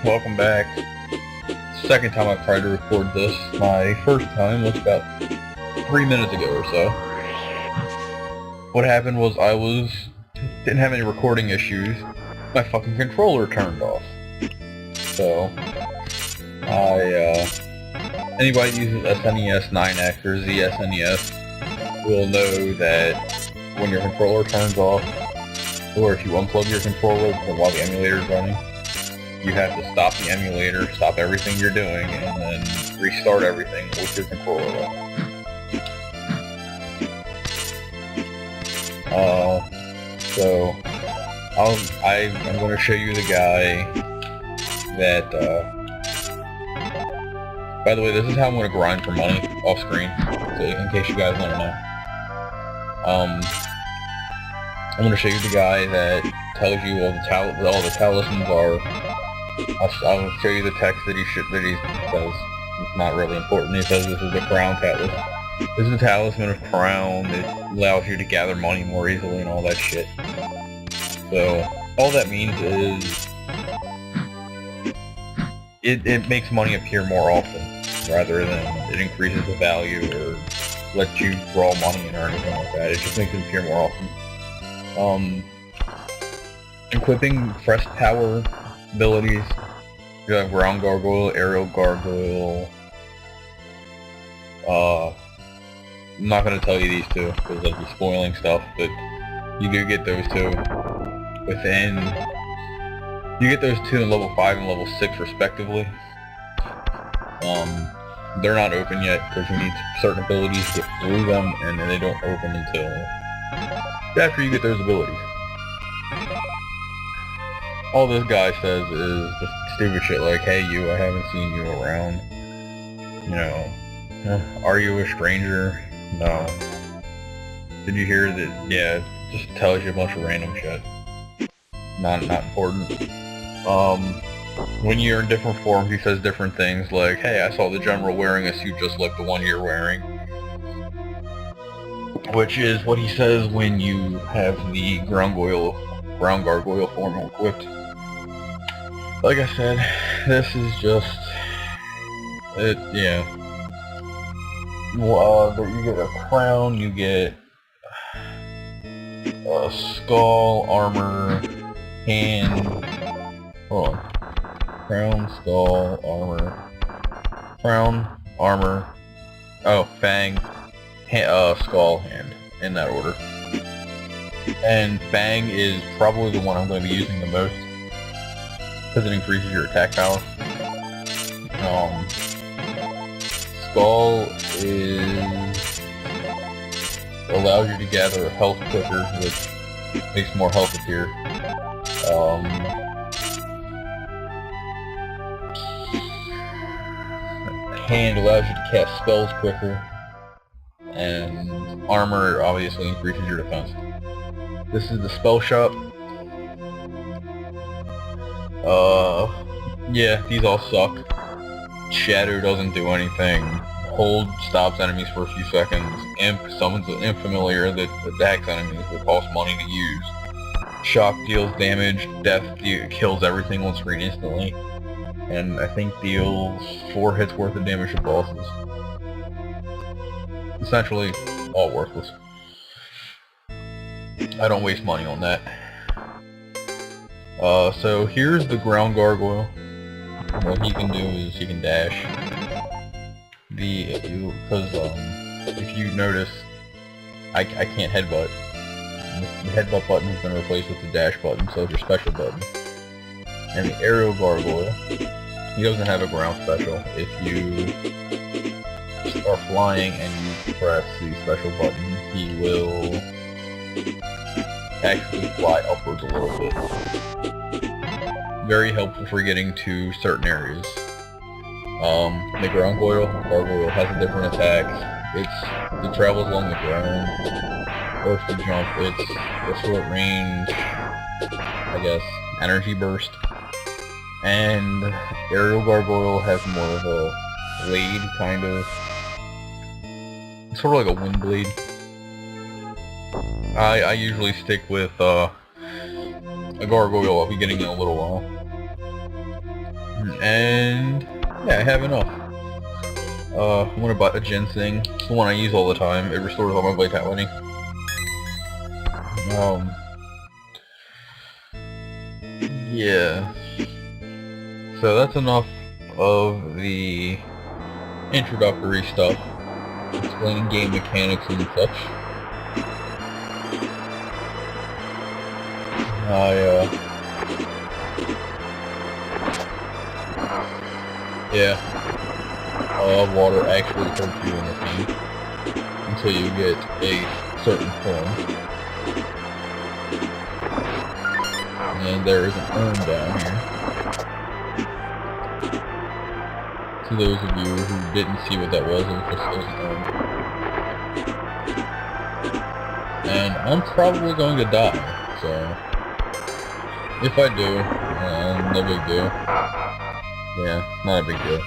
welcome back. Second time I've tried to record this. My first time was about 3 minutes ago or so. What happened was didn't have any recording issues. My fucking controller turned off. So, anybody who uses SNES 9X or ZSNES will know that when your controller turns off, or if you unplug your controller while the emulator is running, you have to stop the emulator, stop everything you're doing, and then restart everything with your controller on. So I'm going to show you the guy that, by the way, this is how I'm going to grind for money off screen, so in case you guys want to know. I'm going to show you the guy that tells you all the talismans are. I'll show you the text that he says. It's not really important. He says this is the crown talisman. This is a talisman of crown. It allows you to gather money more easily and all that shit. So all that means is it makes money appear more often, rather than it increases the value or lets you draw money in or anything like that. It just makes it appear more often. Equipping Crest power abilities. You have ground gargoyle, aerial gargoyle. I'm not going to tell you these two because I'd be spoiling stuff, but you do get those two you get those two in level 5 and level 6 respectively. They're not open yet because you need certain abilities to get through them, and then they don't open until after you get those abilities. All this guy says is just stupid shit like, hey you, I haven't seen you around. You know, are you a stranger? No. Did you hear that? Yeah, it just tells you a bunch of random shit. Not important. When you're in different forms, he says different things like, hey, I saw the general wearing a suit just like the one you're wearing. Which is what he says when you have the ground gargoyle form equipped. Like I said, this is just it. Yeah. You get a crown, you get a skull, armor, hand. Hold on. Crown, skull, armor. Oh, fang, skull, hand. In that order. And fang is probably the one I'm going to be using the most, because it increases your attack power. Skull allows you to gather health quicker, which makes more health appear. Hand allows you to cast spells quicker, and armor obviously increases your defense. This is the spell shop. Yeah, these all suck. Shadow doesn't do anything. Hold stops enemies for a few seconds. Imp summons an imp familiar that attacks enemies will cost money to use. Shock deals damage. Death kills everything on screen instantly. And I think deals 4 hits worth of damage to bosses. Essentially, all worthless. I don't waste money on that. So here's the ground gargoyle. What he can do is he can dash. If you notice, I can't headbutt. The headbutt button has been replaced with the dash button, so it's your special button. And the aerial gargoyle, he doesn't have a ground special. If you are flying and you press the special button, he will actually fly upwards a little bit. Very helpful for getting to certain areas. The ground gargoyle has a different attack. It travels along the ground. Or if you jump, it's a short range, I guess, energy burst. And aerial gargoyle has more of a blade, kind of. It's sort of like a wind blade. I usually stick with a gargoyle. I'll be getting in a little while. And yeah, I have enough. I'm gonna buy a ginseng. It's the one I use all the time. It restores all my vitality. Yeah. So that's enough of the introductory stuff, explaining game mechanics and such. Water actually hurts you in this game until you get a certain form. And there is an urn down here. To those of you who didn't see what that was, it was just an urn. And I'm probably going to die, so if I do, no big deal. Yeah, not a big deal.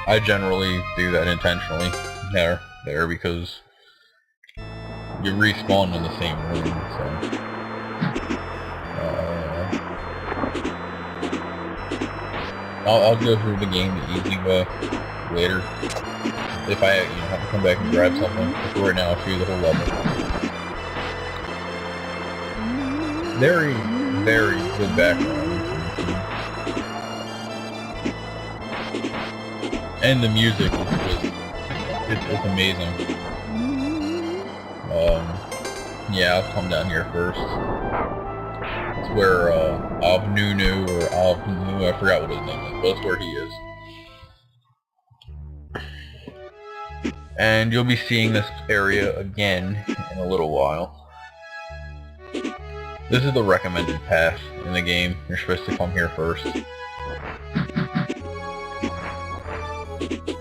I generally do that intentionally there because you respawn in the same room, so. I'll go through the game the easy way later. If I have to come back and grab something. But right now I'll show you the whole level. Very, very good background. And the music is just, it's amazing. Yeah, I'll come down here first. It's where, Avnunu, or Avnu, I forgot what his name is, but that's where he is. And you'll be seeing this area again in a little while. This is the recommended path in the game. You're supposed to come here first.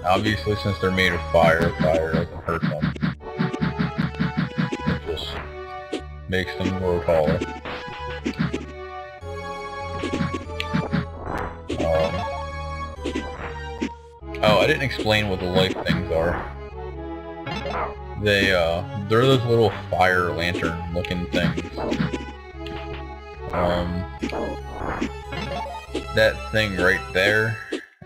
Obviously, since they're made of fire doesn't hurt them. It just makes them grow taller. Oh, I didn't explain what the life things are. They're those little fire lantern looking things. That thing right there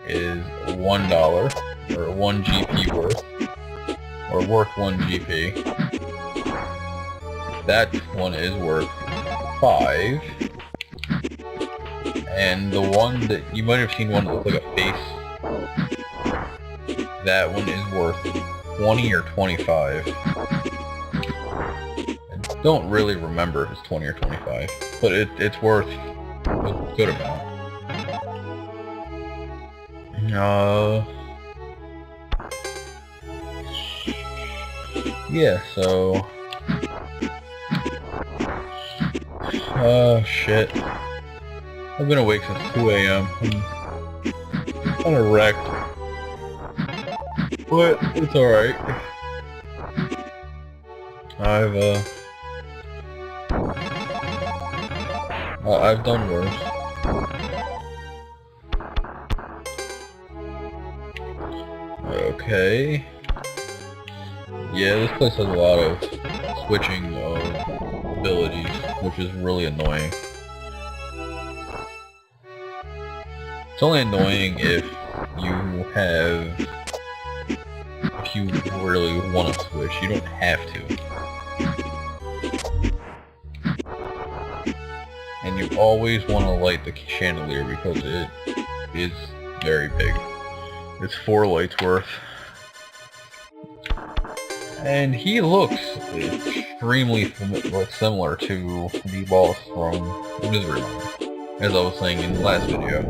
is $1, or 1 GP worth, or worth 1 GP. That one is worth 5. And the one that, you might have seen one that looked like a face, that one is worth 20 or 25. I don't really remember if it's 20 or 25, but it's worth a good amount. Yeah, so... shit. I've been awake since 2 AM. I'm kinda wrecked. But it's alright. I've done worse. Okay. Yeah, this place has a lot of switching of abilities, which is really annoying. It's only annoying if you really want to switch. You don't have to. And you always want to light the chandelier because it is very big. It's 4 lights worth. And he looks extremely similar to the boss from Misery Mine, as I was saying in the last video.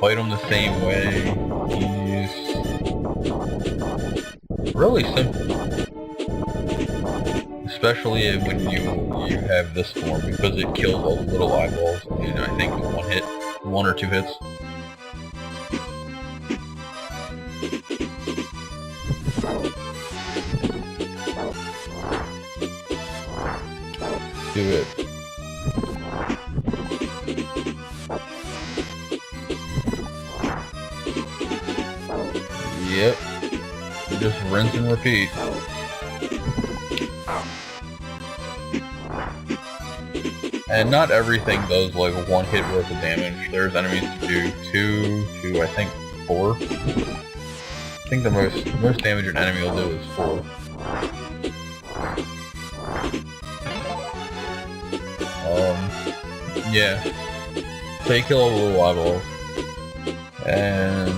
Fight him the same way. He's really simple. Especially when you have this form, because it kills all the little eyeballs in, I think, 1 hit. 1 or 2 hits. Do it. Yep. Just rinse and repeat. And not everything does like a one hit worth of damage. There's enemies to do 2 to I think 4. I think the most damage an enemy will do is 4. Yeah. So you kill a little eyeball. And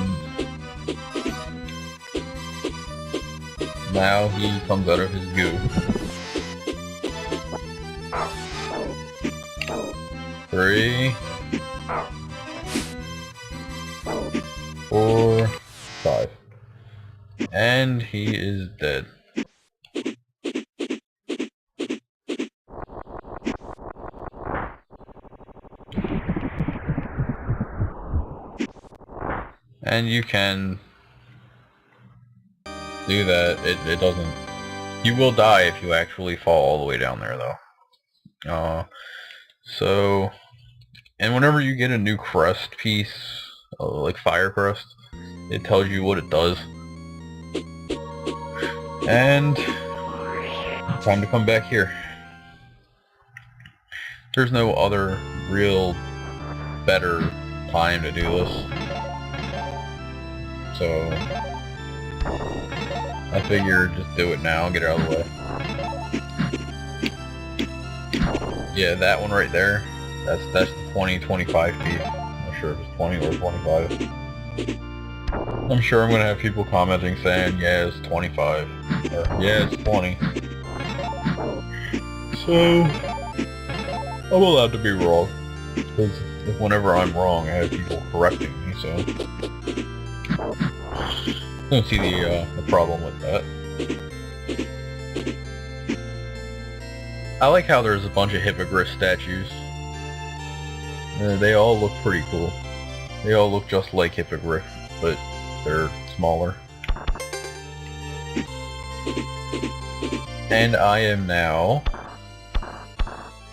now he comes out of his goo. 3, 4, 5. And he is dead. And you can do that. It doesn't... You will die if you actually fall all the way down there, though. So... And whenever you get a new crest piece, like fire crest, it tells you what it does. And... time to come back here. There's no other real better time to do this. So, I figure just do it now and get it out of the way. Yeah, that one right there, that's the 20-25 piece. I'm not sure if it's 20 or 25. I'm sure I'm gonna have people commenting saying, yeah, it's 25. Or, yeah, it's 20. So, I'm allowed to be wrong. Because if whenever I'm wrong, I have people correcting me, so... I don't see the problem with that. I like how there's a bunch of hippogriff statues. They all look pretty cool. They all look just like hippogriff, but they're smaller. And I am now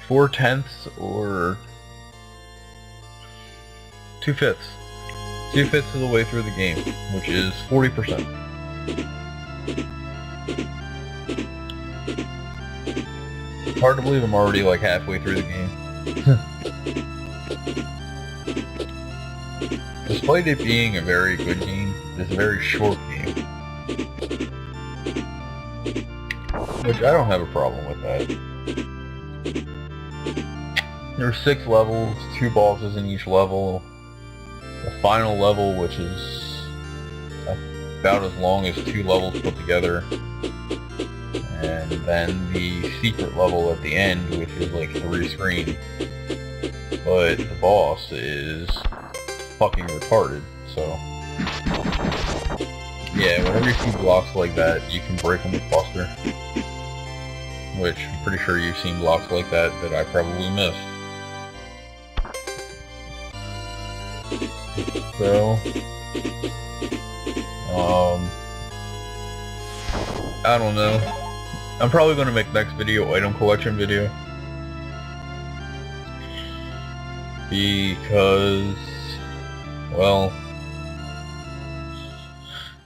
4/10 or 2/5. 2/5 of the way through the game, which is 40%. It's hard to believe I'm already like halfway through the game. Despite it being a very good game, it's a very short game. Which I don't have a problem with that. There's 6 levels, 2 bosses in each level. The final level, which is about as long as 2 levels put together, and then the secret level at the end, which is like 3 screens. But the boss is fucking retarded, so yeah, whenever you see blocks like that, you can break them with Buster, which I'm pretty sure you've seen blocks like that I probably missed. So, I don't know. I'm probably going to make next video item collection video. Because, well,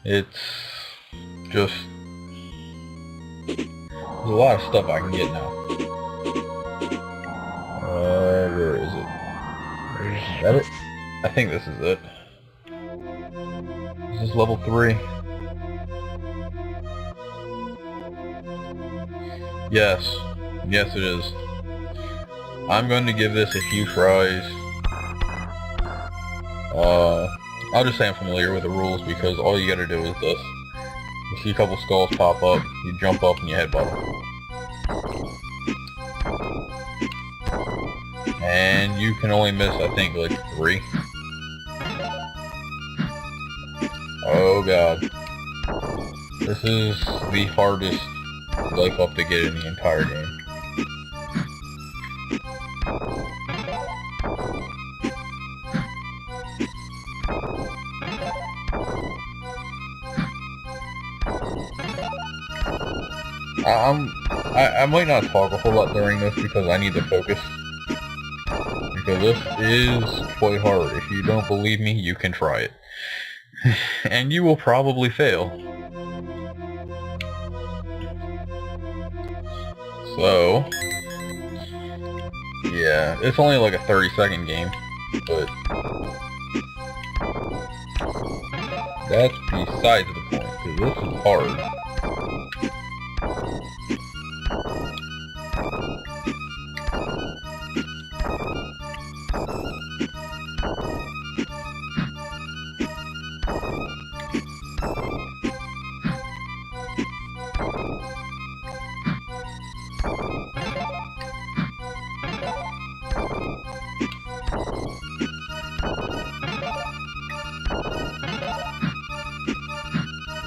it's just, there's a lot of stuff I can get now. Where is it? Is that it? I think this is it. This is level 3. Yes. Yes it is. I'm going to give this a few tries. I'll just say I'm familiar with the rules because all you gotta do is this. You see a couple skulls pop up, you jump up and you headbutt them. And you can only miss, I think, like 3. Oh god. This is the hardest life up to get in the entire game. I might not talk a whole lot during this because I need to focus. Because this is quite hard. If you don't believe me, you can try it. And you will probably fail. So, Yeah, it's only like a 30-second game, but that's besides the point, because this is hard.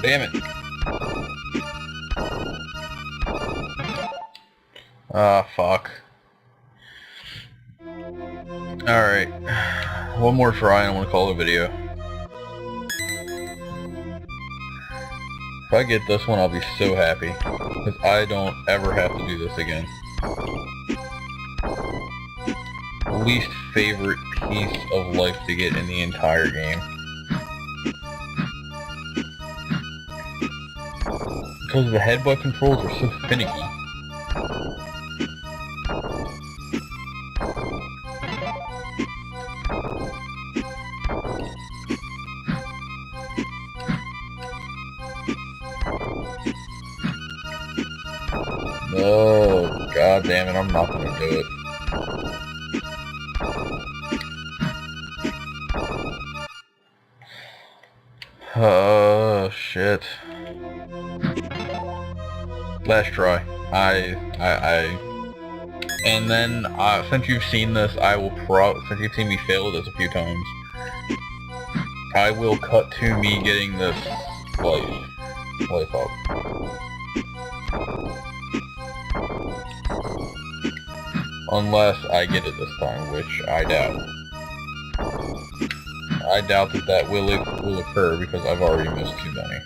Damn it. Ah, fuck. Alright. One more try and I'm gonna call it a video. If I get this one, I'll be so happy. Because I don't ever have to do this again. Least favorite piece of life to get in the entire game. Because the headbutt controls are so finicky. Oh, god damn it, I'm not gonna do it. Oh, shit. Last try. And then, since you've seen this, since you've seen me fail this a few times, I will cut to me getting this life up. Unless I get it this time, which I doubt. I doubt that will occur because I've already missed too many.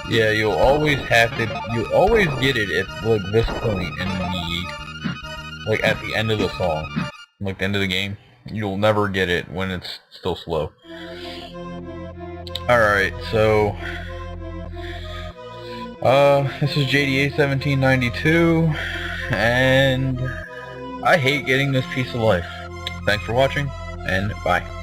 Yeah, you'll always get it at like this point in the at the end of the song. Like the end of the game. You'll never get it when it's still slow. Alright, so this is JDA 1792 and I hate getting this piece of life. Thanks for watching and bye.